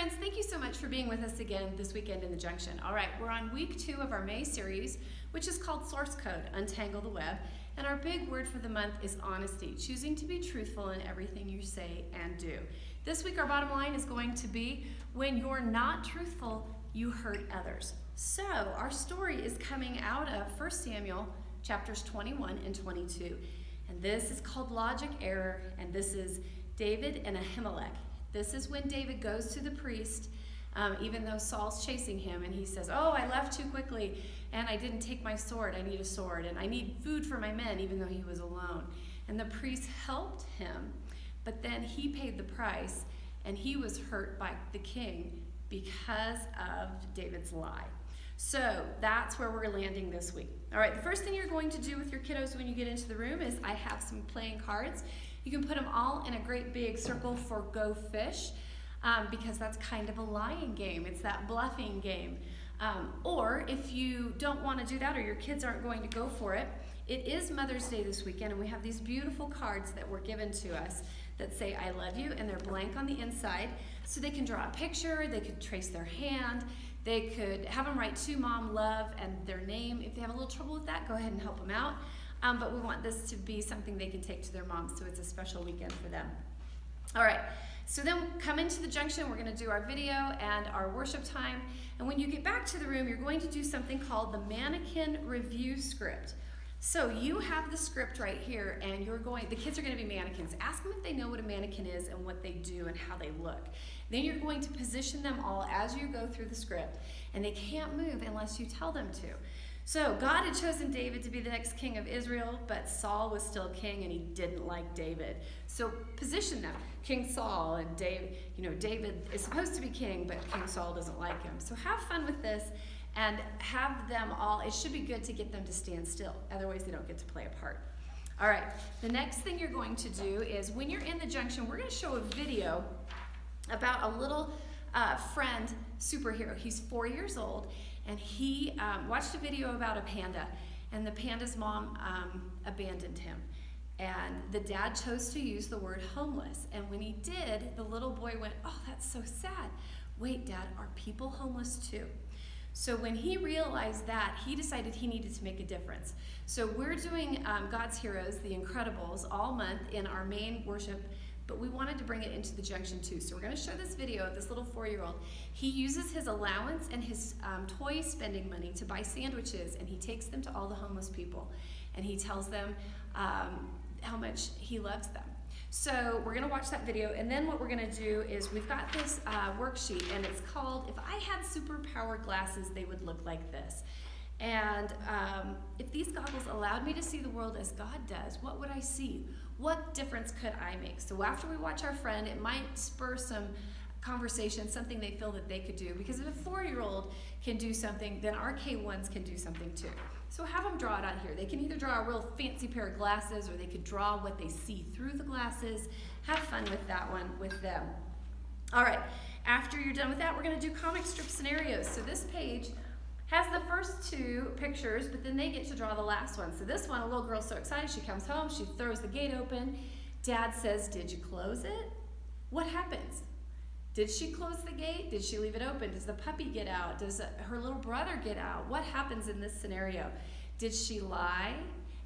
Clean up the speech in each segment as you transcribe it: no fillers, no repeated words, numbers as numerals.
friends, thank you so much for being with us again this weekend in the Junction. All right, we're on week 2 of our May series, which is called Source Code, Untangle the Web. And our big word for the month is honesty, choosing to be truthful in everything you say and do. This week, our bottom line is going to be, when you're not truthful, you hurt others. So our story is coming out of 1 Samuel chapters 21 and 22. And this is called Logic Error, and this is David and Ahimelech. This is when David goes to the priest, even though Saul's chasing him, and he says, oh, I left too quickly, and I didn't take my sword. I need a sword, and I need food for my men, even though he was alone. And the priest helped him, but then he paid the price, and he was hurt by the king because of David's lie. So that's where we're landing this week. All right, the first thing you're going to do with your kiddos when you get into the room is I have some playing cards. You can put them all in a great big circle for Go Fish, because that's kind of a lying game. It's that bluffing game. Or if you don't want to do that, or your kids aren't going to go for it, it is Mother's Day this weekend, and we have these beautiful cards that were given to us that say I love you, and they're blank on the inside. So they can draw a picture, they could trace their hand, they could have them write to Mom, love, and their name. If they have a little trouble with that, go ahead and help them out. But we want this to be something they can take to their moms, so it's a special weekend for them. All right, so then come into the Junction. We're going to do our video and our worship time. And when you get back to the room, you're going to do something called the mannequin review script. So you have the script right here, and the kids are going to be mannequins. Ask them if they know what a mannequin is and what they do and how they look. Then you're going to position them all as you go through the script, and they can't move unless you tell them to. So God had chosen David to be the next king of Israel, but Saul was still king, and he didn't like David. So position them, King Saul, and David. You know, David is supposed to be king, but King Saul doesn't like him. So have fun with this, and have them all. It should be good to get them to stand still. Otherwise, they don't get to play a part. All right, the next thing you're going to do is when you're in the Junction, we're going to show a video about a little friend superhero. He's 4 years old, and he watched a video about a panda, and the panda's mom abandoned him. And the dad chose to use the word homeless. And when he did, the little boy went, oh, that's so sad. Wait, Dad, are people homeless too? So when he realized that, he decided he needed to make a difference. So we're doing God's Heroes, The Incredibles, all month in our main worship, but we wanted to bring it into the Junction too. So we're going to show this video of this little 4-year-old. He uses his allowance and his toy spending money to buy sandwiches, and he takes them to all the homeless people, and he tells them how much he loves them. So we're going to watch that video, and then what we're going to do is we've got this worksheet, and it's called, If I Had Superpower Glasses, They Would Look Like This. And if these goggles allowed me to see the world as God does, what would I see? What difference could I make? So after we watch our friend, it might spur some conversation, something they feel that they could do. Because if a 4-year-old can do something, then our K1s can do something too. So have them draw it out here. They can either draw a real fancy pair of glasses, or they could draw what they see through the glasses. Have fun with that one with them. All right, after you're done with that, we're going to do comic strip scenarios. So this page has the first 2 pictures, but then they get to draw the last one. So this one, a little girl's so excited, she comes home, she throws the gate open. Dad says, did you close it? What happens? Did she close the gate? Did she leave it open? Does the puppy get out? Does her little brother get out? What happens in this scenario? Did she lie?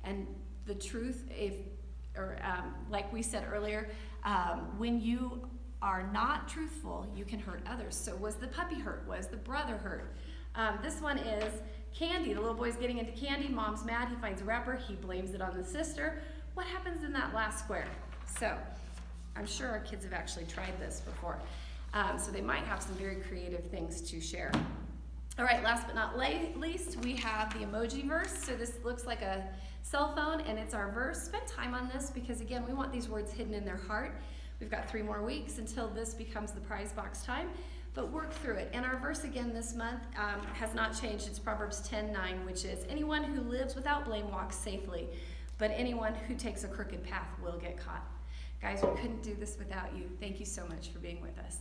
And the truth, like we said earlier, when you are not truthful, you can hurt others. So was the puppy hurt? Was the brother hurt? This one is candy. The little boy's getting into candy. Mom's mad. He finds a wrapper. He blames it on the sister. What happens in that last square? So I'm sure our kids have actually tried this before. So they might have some very creative things to share. All right, last but not least, we have the emoji verse. So this looks like a cell phone, and it's our verse. Spend time on this because, again, we want these words hidden in their heart. We've got 3 more weeks until this becomes the prize box time. But work through it. And our verse again this month has not changed. It's Proverbs 10:9, which is, anyone who lives without blame walks safely, but anyone who takes a crooked path will get caught. Guys, we couldn't do this without you. Thank you so much for being with us.